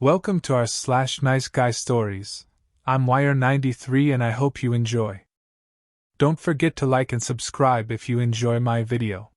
Welcome to our Nice Guy Stories. I'm Wire93 and I hope you enjoy. Don't forget to like and subscribe if you enjoy my video.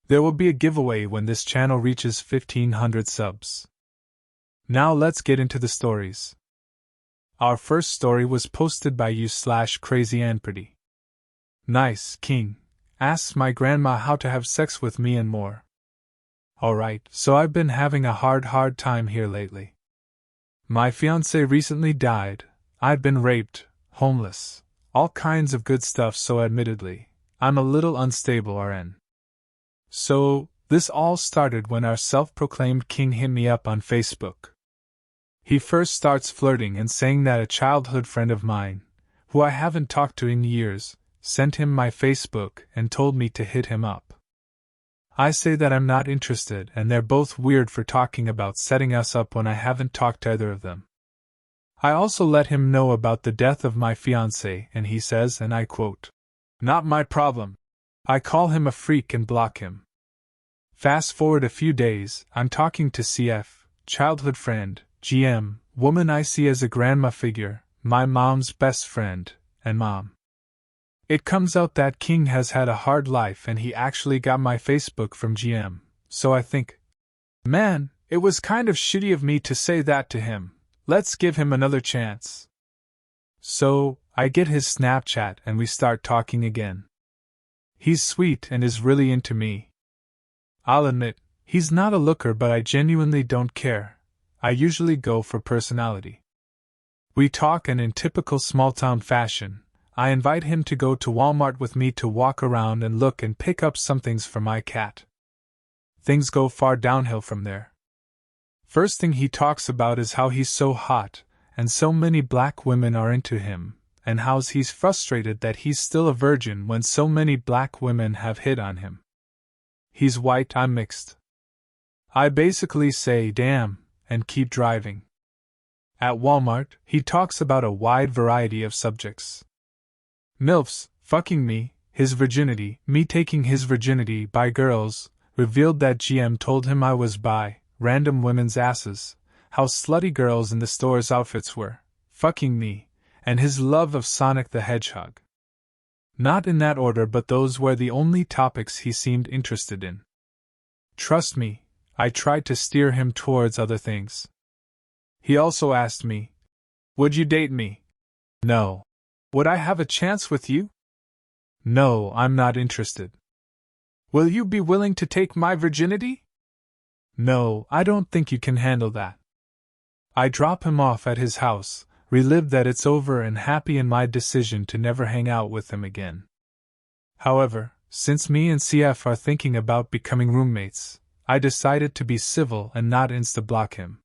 There will be a giveaway when this channel reaches 1500 subs. Now let's get into the stories. Our first story was posted by you/crazyandpretty. Nice King asks my grandma how to have sex with me and more. Alright, so I've been having a hard time here lately. My fiancé recently died, I've been raped, homeless, all kinds of good stuff, so admittedly, I'm a little unstable RN. So, this all started when our self-proclaimed king hit me up on Facebook. He first starts flirting and saying that a childhood friend of mine, who I haven't talked to in years, sent him my Facebook and told me to hit him up. I say that I'm not interested, and they're both weird for talking about setting us up when I haven't talked to either of them. I also let him know about the death of my fiancé, and he says, and I quote, "Not my problem." I call him a freak and block him. Fast forward a few days, I'm talking to CF, childhood friend, GM, woman I see as a grandma figure, my mom's best friend, and mom. It comes out that King has had a hard life and he actually got my Facebook from GM, so I think, man, it was kind of shitty of me to say that to him, let's give him another chance. So, I get his Snapchat and we start talking again. He's sweet and is really into me. I'll admit, he's not a looker, but I genuinely don't care. I usually go for personality. We talk, and in typical small-town fashion, I invite him to go to Walmart with me to walk around and look and pick up some things for my cat. Things go far downhill from there. First thing he talks about is how he's so hot, and so many black women are into him, and how he's frustrated that he's still a virgin when so many black women have hit on him. He's white, I'm mixed. I basically say, damn, and keep driving. At Walmart, he talks about a wide variety of subjects. MILFs, fucking me, his virginity, me taking his virginity by girls, revealed that GM told him I was bi, random women's asses, how slutty girls in the store's outfits were, fucking me, and his love of Sonic the Hedgehog. Not in that order, but those were the only topics he seemed interested in. Trust me, I tried to steer him towards other things. He also asked me, "Would you date me?" No. "Would I have a chance with you?" No, I'm not interested. "Will you be willing to take my virginity?" No, I don't think you can handle that. I drop him off at his house, relieved that it's over and happy in my decision to never hang out with him again. However, since me and CF are thinking about becoming roommates, I decided to be civil and not insta-block him.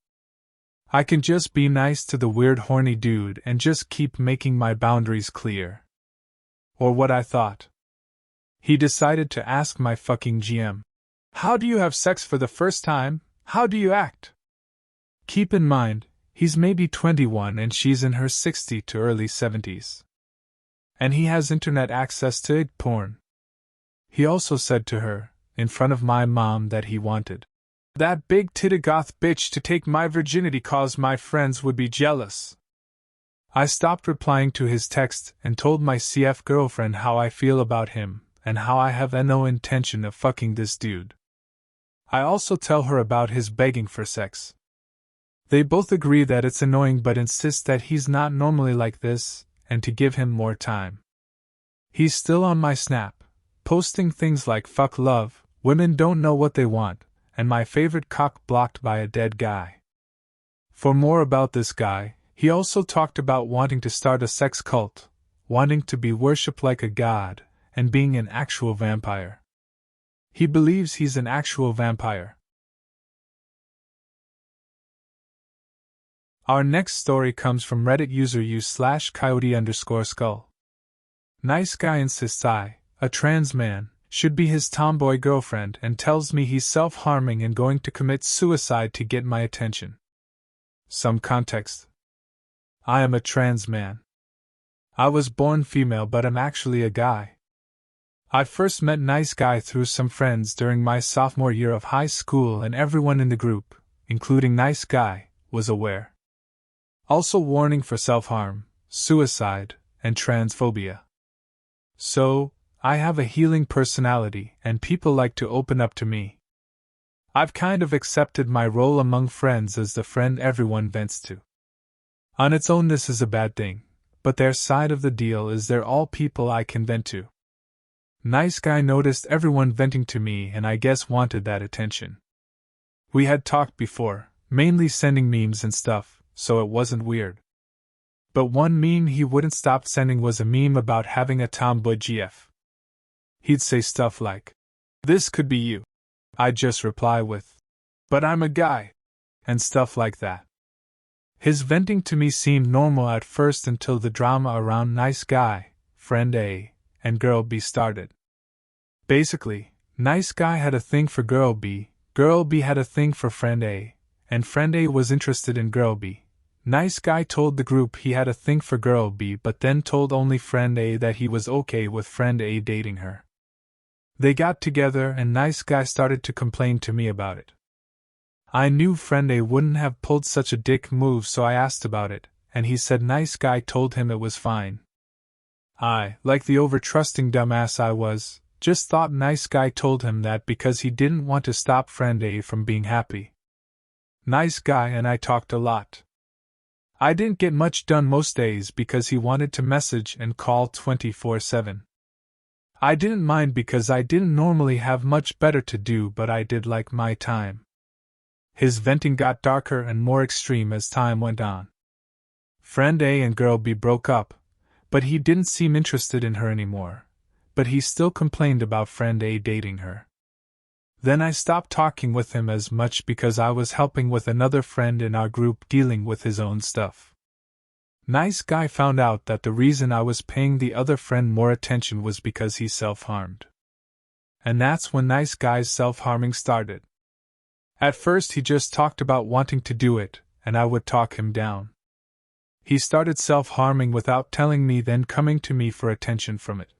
I can just be nice to the weird horny dude and just keep making my boundaries clear. Or what I thought. He decided to ask my fucking GM, "How do you have sex for the first time? How do you act?" Keep in mind, he's maybe 21 and she's in her 60s to early 70s. And he has internet access to ig porn. He also said to her, in front of my mom, that he wanted that big titty goth bitch to take my virginity cause my friends would be jealous. I stopped replying to his text and told my CF girlfriend how I feel about him and how I have no intention of fucking this dude. I also tell her about his begging for sex. They both agree that it's annoying but insist that he's not normally like this and to give him more time. He's still on my Snap, posting things like "fuck love," "women don't know what they want," and my favorite cock blocked by a dead guy. For more about this guy, he also talked about wanting to start a sex cult, wanting to be worshipped like a god, and being an actual vampire. He believes he's an actual vampire. Our next story comes from Reddit user u/coyote_skull. Nice guy insists I, a trans man, should be his tomboy girlfriend and tells me he's self-harming and going to commit suicide to get my attention. Some context. I am a trans man. I was born female but I'm actually a guy. I first met Nice Guy through some friends during my sophomore year of high school, and everyone in the group, including Nice Guy, was aware. Also warning for self-harm, suicide, and transphobia. So, I have a healing personality and people like to open up to me. I've kind of accepted my role among friends as the friend everyone vents to. On its own, this is a bad thing, but their side of the deal is they're all people I can vent to. Nice Guy noticed everyone venting to me and I guess wanted that attention. We had talked before, mainly sending memes and stuff, so it wasn't weird. But one meme he wouldn't stop sending was a meme about having a tomboy GF. He'd say stuff like, "This could be you." I'd just reply with, "But I'm a guy," and stuff like that. His venting to me seemed normal at first until the drama around Nice Guy, Friend A, and Girl B started. Basically, Nice Guy had a thing for Girl B had a thing for Friend A, and Friend A was interested in Girl B. Nice Guy told the group he had a thing for Girl B but then told only Friend A that he was okay with Friend A dating her. They got together and Nice Guy started to complain to me about it. I knew Friend A wouldn't have pulled such a dick move, so I asked about it, and he said Nice Guy told him it was fine. I, like the over-trusting dumbass I was, just thought Nice Guy told him that because he didn't want to stop Friend A from being happy. Nice Guy and I talked a lot. I didn't get much done most days because he wanted to message and call 24/7. I didn't mind because I didn't normally have much better to do, but I did like my time. His venting got darker and more extreme as time went on. Friend A and Girl B broke up, but he didn't seem interested in her anymore, but he still complained about Friend A dating her. Then I stopped talking with him as much because I was helping with another friend in our group dealing with his own stuff. Nice Guy found out that the reason I was paying the other friend more attention was because he self-harmed. And that's when Nice Guy's self-harming started. At first he just talked about wanting to do it, and I would talk him down. He started self-harming without telling me, then coming to me for attention from it.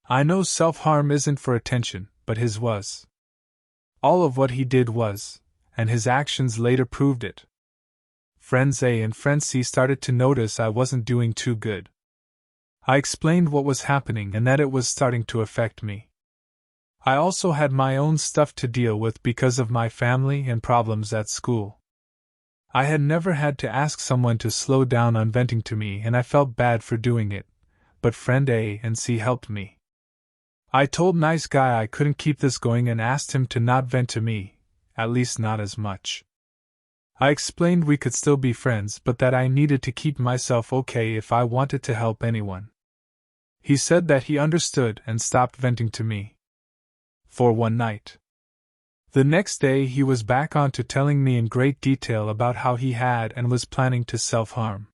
I know self-harm isn't for attention, but his was. All of what he did was, and his actions later proved it. Friends A and Friend C started to notice I wasn't doing too good. I explained what was happening and that it was starting to affect me. I also had my own stuff to deal with because of my family and problems at school. I had never had to ask someone to slow down on venting to me, and I felt bad for doing it, but Friend A and C helped me. I told Nice Guy I couldn't keep this going and asked him to not vent to me, at least not as much. I explained we could still be friends, but that I needed to keep myself okay if I wanted to help anyone. He said that he understood and stopped venting to me. For one night. The next day he was back on to telling me in great detail about how he had and was planning to self-harm.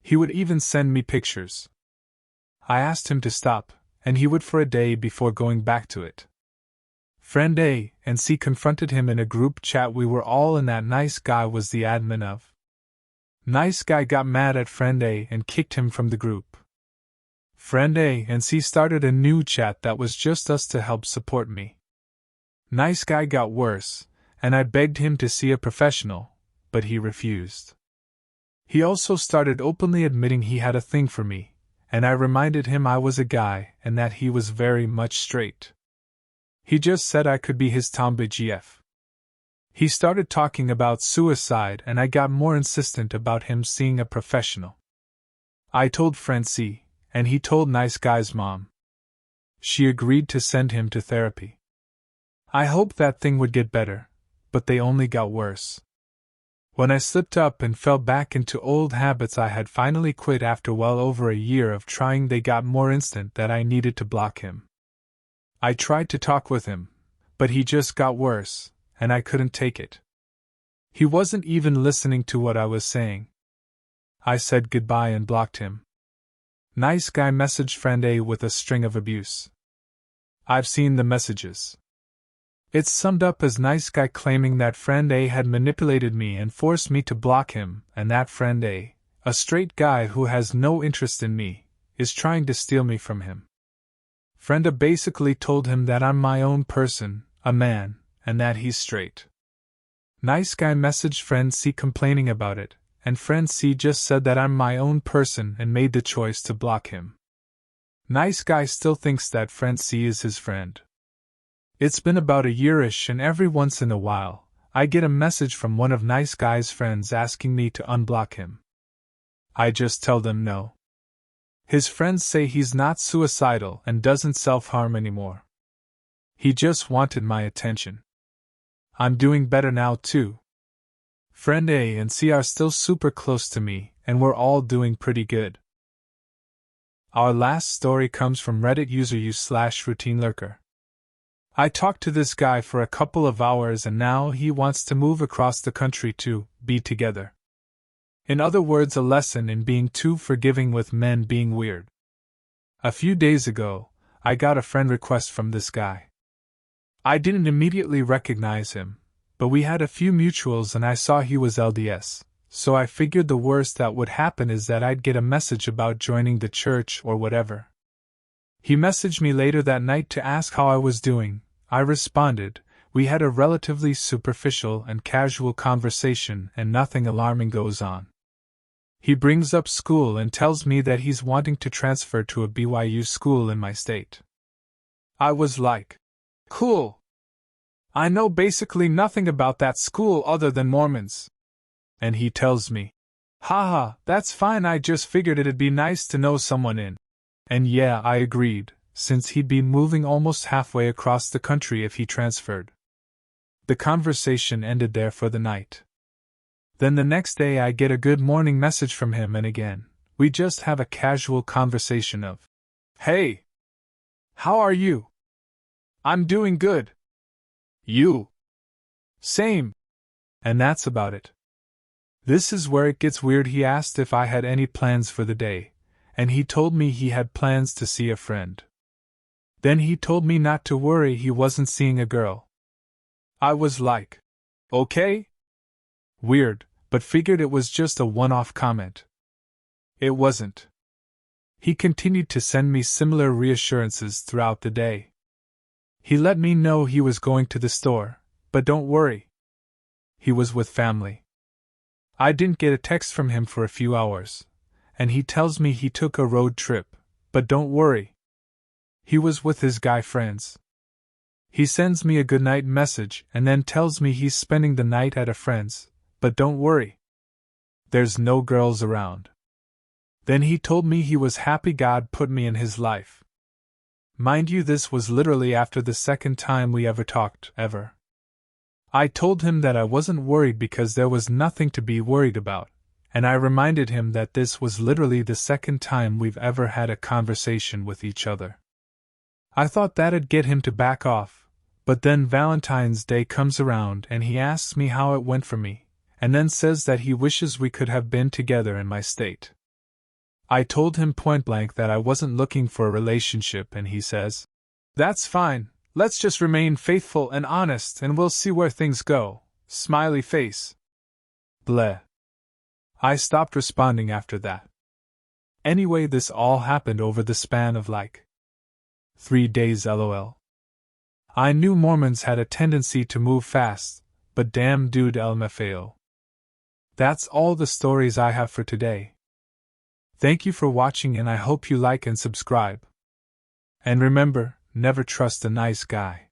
He would even send me pictures. I asked him to stop, and he would for a day before going back to it. Friend A and C confronted him in a group chat we were all in that Nice Guy was the admin of. Nice Guy got mad at Friend A and kicked him from the group. Friend A and C started a new chat that was just us to help support me. Nice Guy got worse, and I begged him to see a professional, but he refused. He also started openly admitting he had a thing for me, and I reminded him I was a guy and that he was very much straight. He just said I could be his tomboy GF. He started talking about suicide and I got more insistent about him seeing a professional. I told Friend C, and he told Nice Guy's mom. She agreed to send him to therapy. I hoped that thing would get better, but they only got worse. When I slipped up and fell back into old habits I had finally quit after well over a year of trying, they got more insistent that I needed to block him. I tried to talk with him, but he just got worse, and I couldn't take it. He wasn't even listening to what I was saying. I said goodbye and blocked him. Nice Guy messaged Friend A with a string of abuse. I've seen the messages. It's summed up as Nice Guy claiming that Friend A had manipulated me and forced me to block him, and that Friend A, a straight guy who has no interest in me, is trying to steal me from him. Friend A basically told him that I'm my own person, a man, and that he's straight. Nice guy messaged friend C complaining about it, and friend C just said that I'm my own person and made the choice to block him. Nice guy still thinks that friend C is his friend. It's been about a yearish, and every once in a while, I get a message from one of nice guy's friends asking me to unblock him. I just tell them no. His friends say he's not suicidal and doesn't self-harm anymore. He just wanted my attention. I'm doing better now too. Friend A and C are still super close to me, and we're all doing pretty good. Our last story comes from Reddit user u/routinelurker. I talked to this guy for a couple of hours and now he wants to move across the country to be together. In other words, a lesson in being too forgiving with men being weird. A few days ago, I got a friend request from this guy. I didn't immediately recognize him, but we had a few mutuals and I saw he was LDS, so I figured the worst that would happen is that I'd get a message about joining the church or whatever. He messaged me later that night to ask how I was doing. I responded. We had a relatively superficial and casual conversation and nothing alarming goes on. He brings up school and tells me that he's wanting to transfer to a BYU school in my state. I was like, cool. I know basically nothing about that school other than Mormons. And he tells me, haha, that's fine, I just figured it'd be nice to know someone in. And yeah, I agreed, since he'd be moving almost halfway across the country if he transferred. The conversation ended there for the night. Then the next day I get a good morning message from him and again, we just have a casual conversation of, hey! How are you? I'm doing good. You? Same. And that's about it. This is where it gets weird. He asked if I had any plans for the day, and he told me he had plans to see a friend. Then he told me not to worry, he wasn't seeing a girl. I was like, okay? Weird, but figured it was just a one-off comment. It wasn't. He continued to send me similar reassurances throughout the day. He let me know he was going to the store, but don't worry. He was with family. I didn't get a text from him for a few hours, and he tells me he took a road trip, but don't worry. He was with his guy friends. He sends me a goodnight message and then tells me he's spending the night at a friend's, but don't worry. There's no girls around. Then he told me he was happy God put me in his life. Mind you, this was literally after the second time we ever talked, ever. I told him that I wasn't worried because there was nothing to be worried about, and I reminded him that this was literally the second time we've ever had a conversation with each other. I thought that'd get him to back off, but then Valentine's Day comes around and he asks me how it went for me, and then says that he wishes we could have been together in my state. I told him point blank that I wasn't looking for a relationship and he says, that's fine, let's just remain faithful and honest and we'll see where things go, smiley face. Bleh. I stopped responding after that. Anyway, this all happened over the span of like 3 days lol. I knew Mormons had a tendency to move fast, but damn dude LMFAO. That's all the stories I have for today. Thank you for watching and I hope you like and subscribe. And remember, never trust a nice guy.